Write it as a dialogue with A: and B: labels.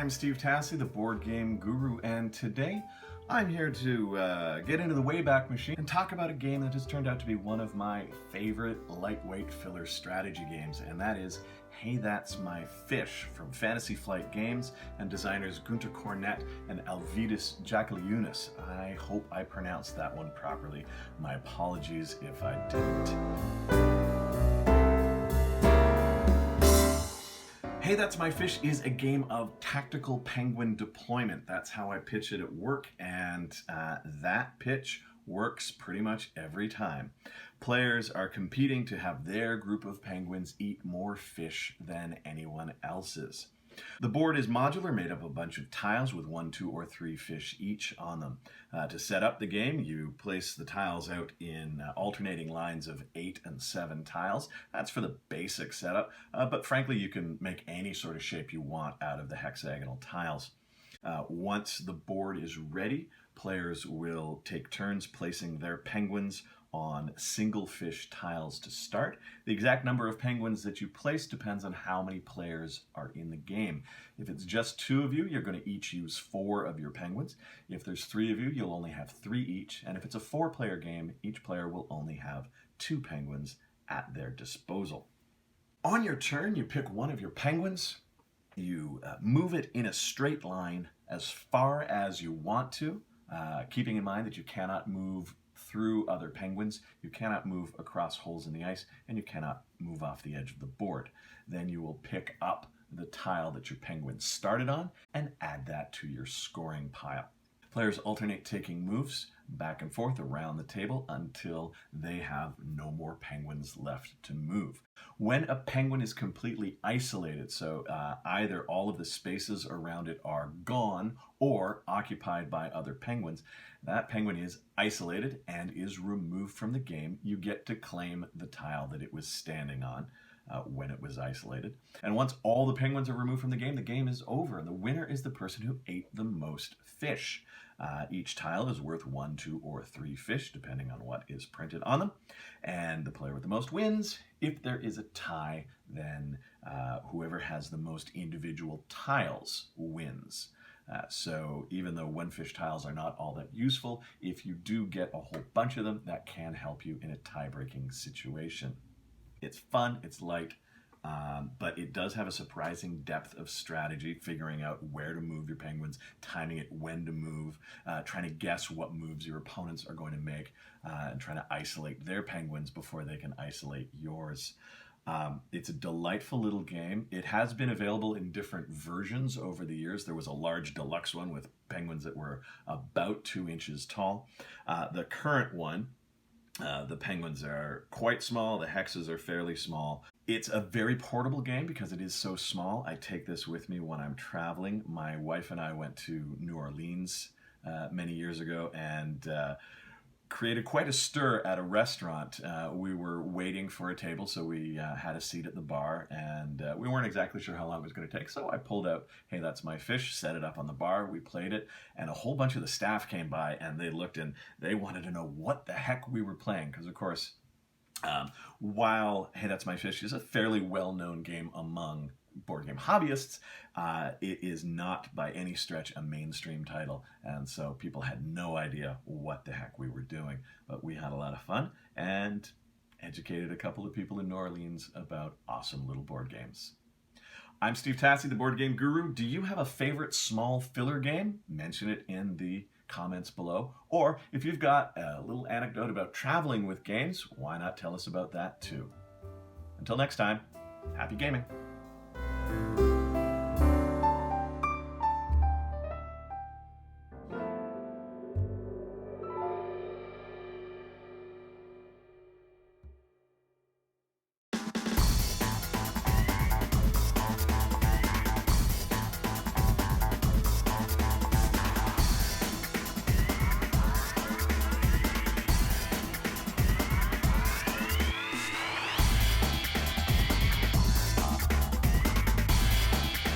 A: I'm Steve Tassi, the board game guru, and today I'm here to get into the Wayback Machine and talk about a game that has turned out to be one of my favorite lightweight filler strategy games, and that is Hey That's My Fish from Fantasy Flight Games and designers Gunter Cornet and Alvydas Jakaljūnas. I hope I pronounced that one properly. My apologies if I didn't. Hey That's My Fish is a game of tactical penguin deployment. That's how I pitch it at work, and that pitch works pretty much every time. Players are competing to have their group of penguins eat more fish than anyone else's. The board is modular, made up of a bunch of tiles with 1, 2, or 3 fish each on them. To set up the game, you place the tiles out in alternating lines of 8 and 7 tiles. That's for the basic setup, but frankly, you can make any sort of shape you want out of the hexagonal tiles. Once the board is ready, players will take turns placing their penguins on single fish tiles to start. The exact number of penguins that you place depends on how many players are in the game. If it's just 2 of you, you're going to each use 4 of your penguins. If there's 3 of you, you'll only have 3 each. And if it's a 4-player game, each player will only have 2 penguins at their disposal. On your turn, you pick one of your penguins. You move it in a straight line as far as you want to, keeping in mind that you cannot move through other penguins, you cannot move across holes in the ice, and you cannot move off the edge of the board. Then you will pick up the tile that your penguin started on and add that to your scoring pile. Players alternate taking moves back and forth around the table until they have no more penguins left to move. When a penguin is completely isolated, so either all of the spaces around it are gone or occupied by other penguins, that penguin is isolated and is removed from the game. You get to claim the tile that it was standing on when it was isolated. And once all the penguins are removed from the game is over. And the winner is the person who ate the most fish. Each tile is worth 1, 2, or 3 fish, depending on what is printed on them. And the player with the most wins. If there is a tie, then whoever has the most individual tiles wins. So even though 1-fish tiles are not all that useful, if you do get a whole bunch of them, that can help you in a tie-breaking situation. It's fun, it's light, but it does have a surprising depth of strategy, figuring out where to move your penguins, timing it when to move, trying to guess what moves your opponents are going to make, and trying to isolate their penguins before they can isolate yours. It's a delightful little game. It has been available in different versions over the years. There was a large deluxe one with penguins that were about 2 inches tall. The current one, the penguins are quite small, the hexes are fairly small. It's a very portable game because it is so small. I take this with me when I'm traveling. My wife and I went to New Orleans many years ago and created quite a stir at a restaurant. We were waiting for a table, so we had a seat at the bar, and we weren't exactly sure how long it was going to take, so I pulled out Hey That's My Fish, set it up on the bar, we played it, and a whole bunch of the staff came by, and they looked and they wanted to know what the heck we were playing, because of course, while Hey That's My Fish is a fairly well-known game among board game hobbyists, it is not by any stretch a mainstream title, and so people had no idea what the heck we were doing. But we had a lot of fun and educated a couple of people in New Orleans about awesome little board games. I'm Steve Tassi, the board game guru. Do you have a favorite small filler game? Mention it in the comments below. Or if you've got a little anecdote about traveling with games, why not tell us about that too? Until next time, happy gaming.